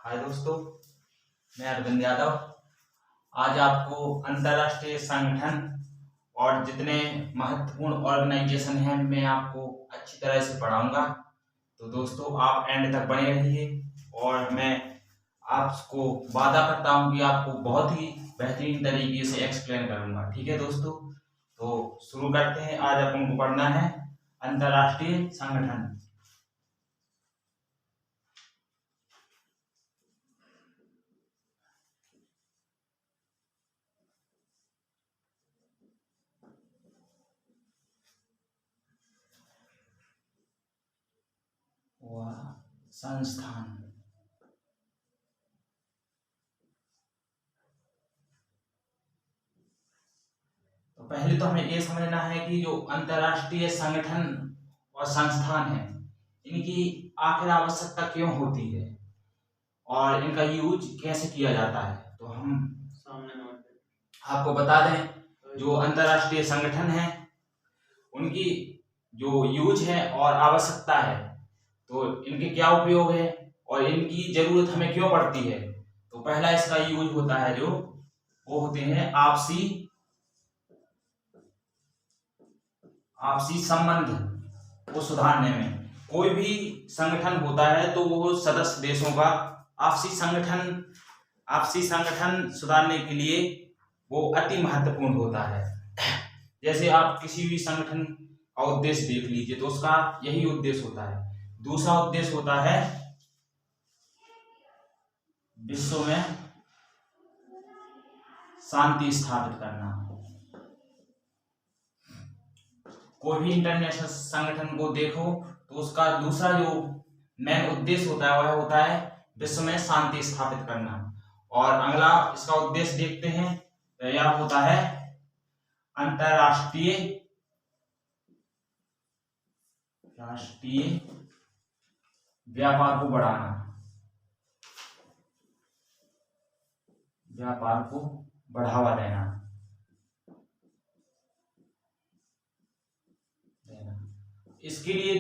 हाय दोस्तों, मैं अरविंद यादव। आज आपको अंतर्राष्ट्रीय संगठन और जितने महत्वपूर्ण ऑर्गेनाइजेशन हैं मैं आपको अच्छी तरह से पढ़ाऊंगा। तो दोस्तों आप एंड तक बने रहिए और मैं आपको वादा करता हूं कि आपको बहुत ही बेहतरीन तरीके से एक्सप्लेन करूंगा। ठीक है दोस्तों, तो शुरू करते हैं। आज अपन को पढ़ना है अंतर्राष्ट्रीय संगठन। वह संस्थान। तो पहले तो हमें ये समझना है कि जो अंतर्राष्ट्रीय संगठन और संस्थान है, इनकी आखिर आवश्यकता क्यों होती है और इनका यूज कैसे किया जाता है। तो हम आपको बता दें, जो अंतर्राष्ट्रीय संगठन है उनकी जो यूज है और आवश्यकता है, तो इनके क्या उपयोग है और इनकी जरूरत हमें क्यों पड़ती है। तो पहला इसका यूज होता है जो वो होते हैं आपसी संबंध को सुधारने में। कोई भी संगठन होता है तो वो सदस्य देशों का आपसी संगठन सुधारने के लिए वो अति महत्वपूर्ण होता है। जैसे आप किसी भी संगठन का उद्देश्य देख लीजिए तो उसका यही उद्देश्य होता है। दूसरा उद्देश्य होता है विश्व में शांति स्थापित करना। कोई भी इंटरनेशनल संगठन को देखो तो उसका दूसरा जो मेन उद्देश्य होता है वह होता है विश्व में शांति स्थापित करना। और अगला इसका उद्देश्य देखते हैं तो यह होता है अंतरराष्ट्रीय व्यापार को बढ़ाना, व्यापार को बढ़ावा देना। इसके लिए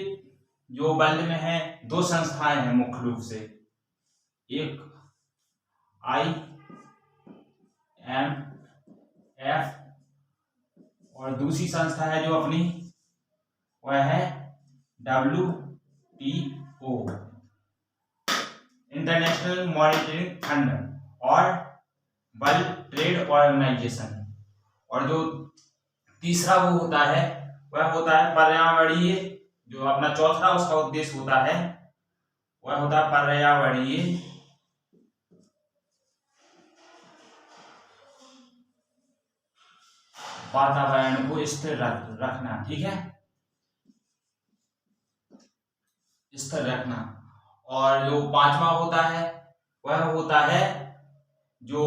जो वर्ल्ड में है दो संस्थाएं हैं मुख्य रूप से, एक IMF और दूसरी संस्था है जो अपनी वह है WTO, इंटरनेशनल मॉनिटरी फंड और वर्ल्ड ट्रेड ऑर्गेनाइजेशन। और जो तीसरा वो होता है वह होता है पर्यावरणीय, जो अपना चौथा उसका उद्देश्य होता है वह होता है पर्यावरणीय वातावरण को स्थिर रखना। ठीक है, स्थिर रखना। और जो पांचवा होता है वह होता है जो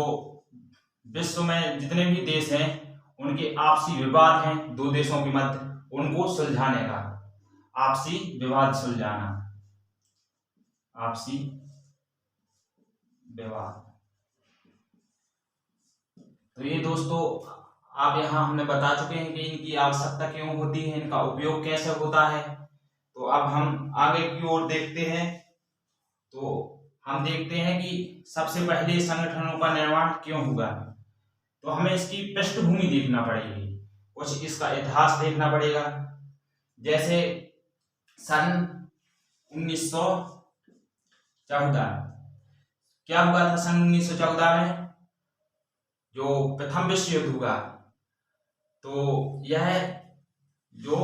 विश्व में जितने भी देश हैं उनके आपसी विवाद हैं दो देशों के मध्य, उनको सुलझाने का, आपसी विवाद सुलझाना, आपसी विवाद। तो ये दोस्तों आप यहाँ हमने बता चुके हैं कि इनकी आवश्यकता क्यों होती है, इनका उपयोग कैसे होता है। तो अब हम आगे की ओर देखते हैं। तो हम देखते हैं कि सबसे पहले संगठनों का निर्माण क्यों हुआ। तो हमें इसकी पृष्ठभूमि देखना पड़ेगी, कुछ इसका इतिहास देखना पड़ेगा। जैसे सन 1914 क्या हुआ था। सन 1914 में जो प्रथम विश्व युद्ध हुआ, तो यह जो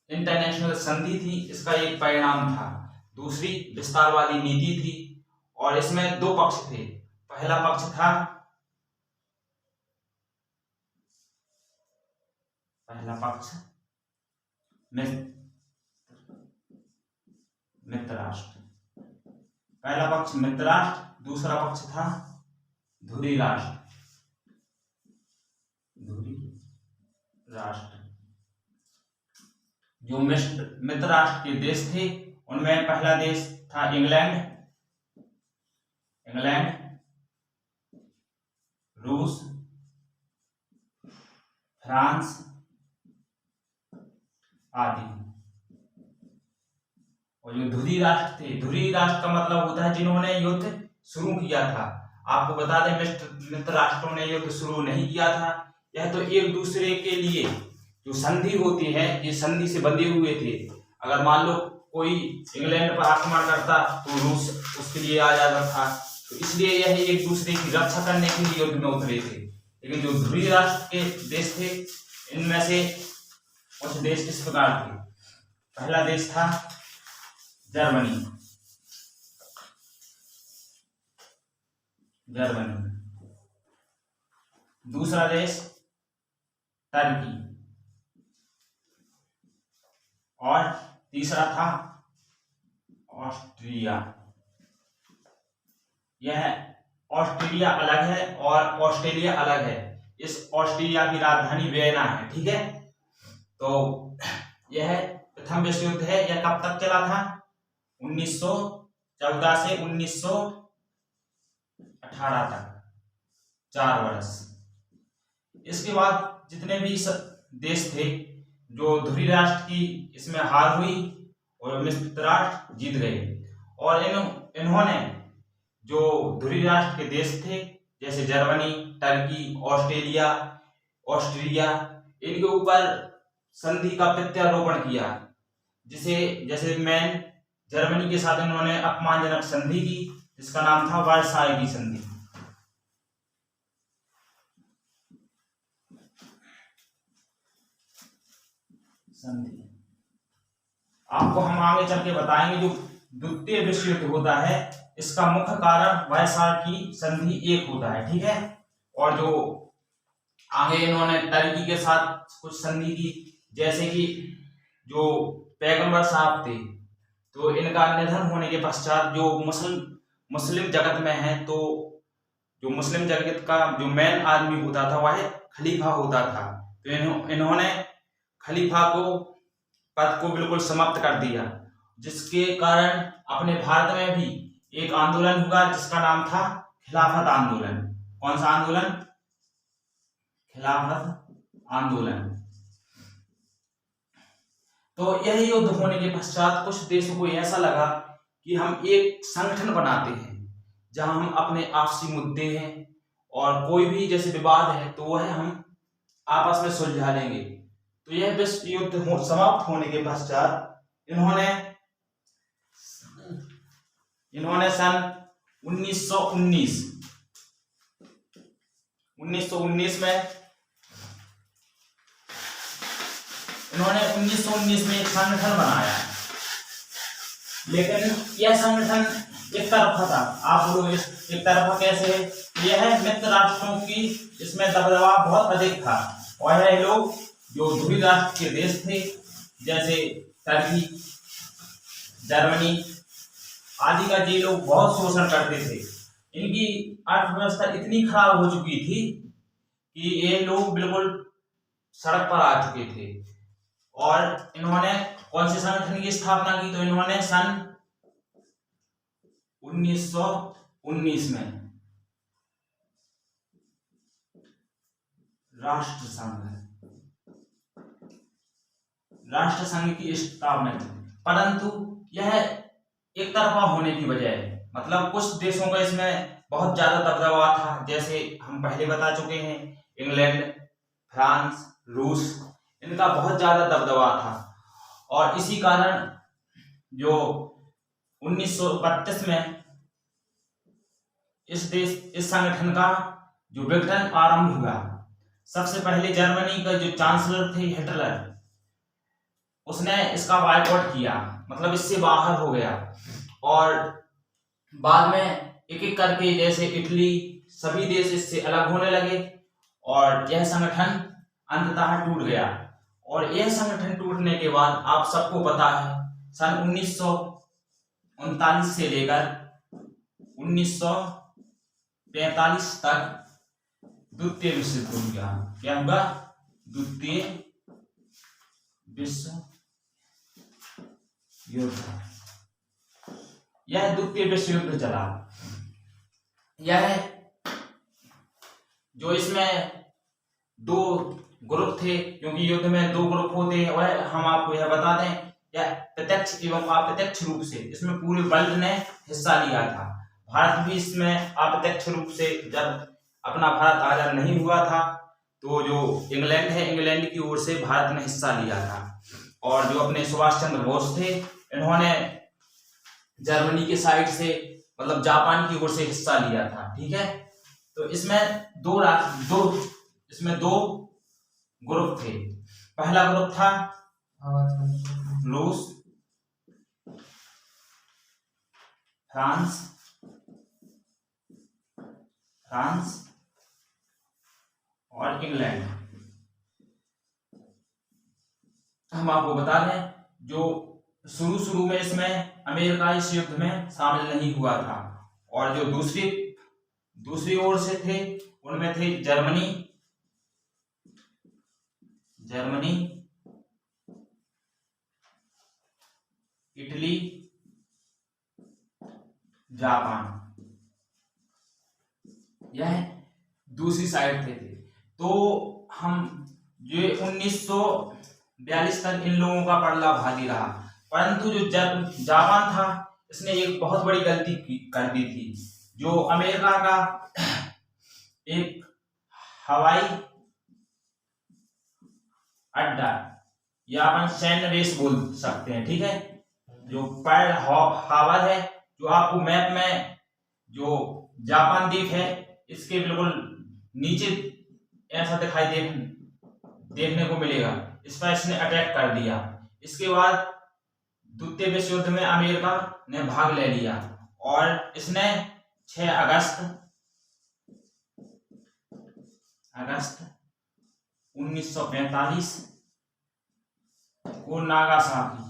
इंटरनेशनल संधि थी इसका एक परिणाम था। दूसरी विस्तारवादी नीति थी और इसमें दो पक्ष थे। पहला पक्ष था मित्र राष्ट्र, पहला पक्ष मित्र राष्ट्र, दूसरा पक्ष था धुरी राष्ट्र। जो मित्र राष्ट्र के देश थे उनमें पहला देश था इंग्लैंड, रूस, फ्रांस आदि। और जो ध्रुवी राष्ट्र थे, ध्रुवी राष्ट्र का मतलब होता है जिन्होंने युद्ध शुरू किया था। आपको बता दें मित्र राष्ट्रों ने युद्ध शुरू नहीं किया था। यह तो एक दूसरे के लिए जो संधि होती है, ये संधि से बंधे हुए थे। अगर मान लो कोई इंग्लैंड पर आक्रमण करता तो रूस उसके लिए आ जाता था, तो इसलिए यह एक दूसरे की रक्षा करने के लिए युद्ध में उतरे थे। लेकिन जो ध्रुवीय राष्ट्र के देश थे, इनमें से कुछ देश इस प्रकार थे। पहला देश था जर्मनी, दूसरा देश टर्की और तीसरा था ऑस्ट्रिया। यह ऑस्ट्रेलिया अलग है और ऑस्ट्रेलिया अलग है। इस ऑस्ट्रेलिया की राजधानी वियना है, ठीक है। तो यह प्रथम विश्व युद्ध है। यह कब तक चला था? 1914 से 1918 तक, 4 वर्ष। इसके बाद जितने भी देश थे, जो ध्रुवीय राष्ट्र की इसमें हार हुई और मित्र राष्ट्र जीत गए। और इन्होंने जो ध्रुवीय राष्ट्र के देश थे, जैसे जर्मनी, टर्की, ऑस्ट्रेलिया, ऑस्ट्रिया, इनके ऊपर संधि का प्रत्यारोपण किया, जैसे मैन जर्मनी के साथ इन्होंने अपमानजनक संधि की, जिसका नाम था वर्साय की संधि। आपको हम आगे चल के बताएंगे जो द्वितीय विश्व युद्ध होता है, इसका मुख्य कारण वर्साय की संधि एक होता है, ठीक है। और जो आगे इन्होंने टर्की के साथ कुछ संधि की, जैसे कि जो पैगंबर साहब थे, तो इनका निधन होने के पश्चात जो मुस्लिम जगत में है, तो जो मुस्लिम जगत का जो मेन आदमी होता था वह खलीफा होता था। तो इन्होंने खलीफा को पद को बिल्कुल समाप्त कर दिया, जिसके कारण अपने भारत में भी एक आंदोलन हुआ जिसका नाम था खिलाफत आंदोलन। कौन सा आंदोलन? खिलाफत आंदोलन। तो यह युद्ध होने के पश्चात कुछ देशों को ऐसा लगा कि हम एक संगठन बनाते हैं जहां हम अपने आपसी मुद्दे हैं और कोई भी जैसे विवाद है तो वह हम आपस में सुलझा लेंगे। तो यह विश्व युद्ध समाप्त होने के पश्चात इन्होंने सन 1919 में इन्होंने 1919 में एक संगठन बनाया, लेकिन यह संगठन एक तरफा था। आप बोलो एक तरफा कैसे है? यह मित्र राष्ट्रों की इसमें दबदबा बहुत अधिक था और यह लोग जो ध्रुवीय राष्ट्र के देश थे, जैसे टर्की, जर्मनी आदि का ये लोग बहुत शोषण करते थे। इनकी अर्थव्यवस्था इतनी खराब हो चुकी थी कि ये लोग बिल्कुल सड़क पर आ चुके थे। और इन्होंने कौन से संगठन की स्थापना की? तो इन्होंने सन 1919 में राष्ट्र संघ की स्थापना की। परंतु यह एक तरफा होने की बजाय, मतलब कुछ देशों का इसमें बहुत ज्यादा दबदबा था, जैसे हम पहले बता चुके हैं, इंग्लैंड, फ्रांस, रूस, इनका बहुत ज्यादा दबदबा था। और इसी कारण जो 1932 में इस संगठन का जो विघटन आरंभ हुआ। सबसे पहले जर्मनी का जो चांसलर थे हिटलर, उसने इसका बायकॉट किया, मतलब इससे बाहर हो गया। और बाद में एक एक करके जैसे इटली, सभी देश इससे अलग होने लगे और यह संगठन अंततः टूट गया। और यह संगठन टूटने के बाद आप सबको पता है, सन 1939 से लेकर 1945 तक द्वितीय विश्व युद्ध हो गया। क्या होगा? द्वितीय विश्व युद्ध। यह द्वितीय विश्व युद्ध चला। यह जो इसमें 2 ग्रुप थे, क्योंकि युद्ध में 2 ग्रुप होते हैं, वह हम आपको यह बता दें, या प्रत्यक्ष एवं अप्रत्यक्ष रूप से इसमें पूरे वर्ल्ड ने हिस्सा लिया था। भारत भी इसमें अप्रत्यक्ष रूप से, जब अपना भारत आजाद नहीं हुआ था तो जो इंग्लैंड है, इंग्लैंड की ओर से भारत ने हिस्सा लिया था। और जो अपने सुभाष चंद्र बोस थे, इन्होंने जर्मनी के साइड से, मतलब जापान की ओर से हिस्सा लिया था। ठीक है, तो इसमें दो ग्रुप थे। पहला ग्रुप था रूस, फ्रांस और इंग्लैंड। हम आपको बता दें, जो शुरू में इसमें अमेरिका इस युद्ध में शामिल नहीं हुआ था। और जो दूसरी ओर से थे, उनमें थे जर्मनी, इटली, जापान, यह दूसरी साइड थे। तो हम ये 1942 तक इन लोगों का पलड़ा भारी रहा, परंतु जो जापान था, इसने एक बहुत बड़ी गलती कर दी थी। जो अमेरिका का एक हवाई अड्डा या अपन सैन्य बेस बोल सकते हैं, ठीक है, जो पर्ल हार्बर है, जो आपको मैप में जो जापान द्वीप है इसके बिल्कुल नीचे ऐसा देखने को मिलेगा, इस पर इसने अटैक कर दिया। इसके बाद द्वितीय विश्व युद्ध में अमेरिका ने भाग ले लिया और इसने 6 अगस्त 1945 को नागासाकी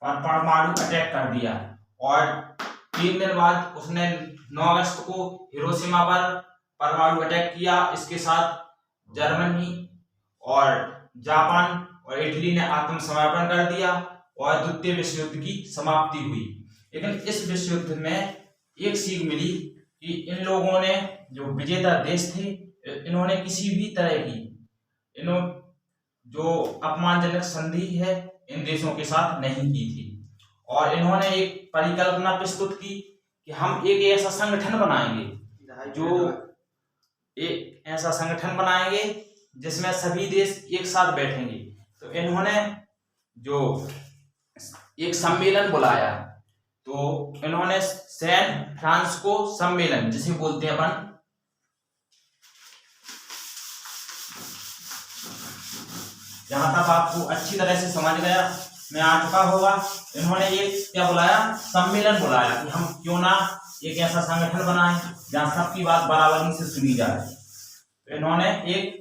पर परमाणु अटैक कर दिया। और 3 दिन बाद उसने 9 अगस्त को हिरोशिमा पर परमाणु अटैक किया। इसके साथ जर्मनी और जापान और इटली ने आत्मसमर्पण कर दिया और द्वितीय विश्व युद्ध की समाप्ति हुई। लेकिन इस विश्व युद्ध में एक सीख मिली कि इन लोगों ने, जो विजेता देश थे, इन्होंने किसी भी तरह की जो अपमानजनक संधि है इन देशों के साथ नहीं की थी। और इन्होंने एक परिकल्पना प्रस्तुत की कि हम एक ऐसा संगठन बनाएंगे जिसमें सभी देश एक साथ बैठेंगे। तो इन्होंने जो एक सम्मेलन बुलाया, तो इन्होंने सैन फ्रांसिस्को सम्मेलन, जिसे बोलते हैं अपन, जहां तक आपको अच्छी तरह से समझ में आ चुका होगा, इन्होंने एक क्या बुलाया, सम्मेलन बुलाया कि हम क्यों ना एक ऐसा संगठन बनाएं जहां सबकी बात बराबरी से सुनी जाए। तो इन्होंने एक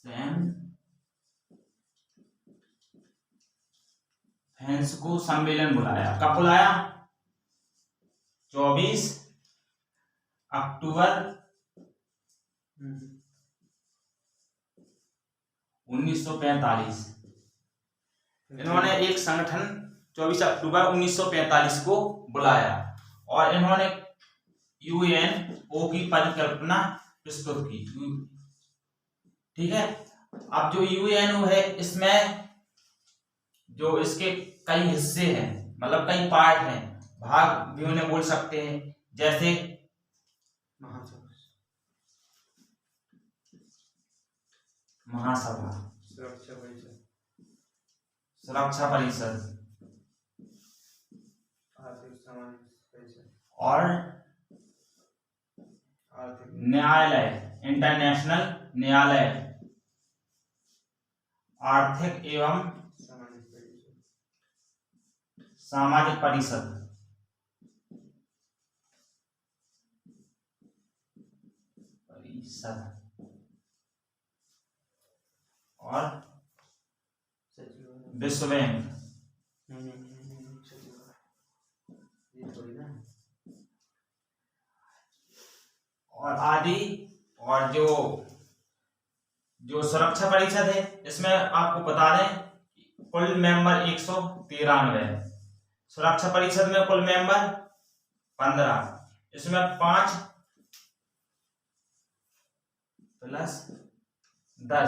सैन फ्रांसिस्को सम्मेलन बुलाया। कब बुलाया? 24 अक्टूबर 1945। इन्होंने एक संगठन 24 अक्टूबर 1945 को बुलाया और इन्होंने यूएनओ की परिकल्पना प्रस्तुत की। ठीक है, अब जो यूएनओ है, इसमें जो इसके कई हिस्से हैं, मतलब कई पार्ट हैं, भाग भी उन्हें बोल सकते हैं, जैसे महासभा, सुरक्षा परिषद और न्यायालय, इंटरनेशनल न्यायालय, आर्थिक एवं सामाजिक परिषद और विश्व बैंक और आदि। और जो सुरक्षा परिषद है, इसमें आपको बता दें कुल मेंबर 193 है। सुरक्षा परिषद में कुल मेंबर 15, इसमें 5 प्लस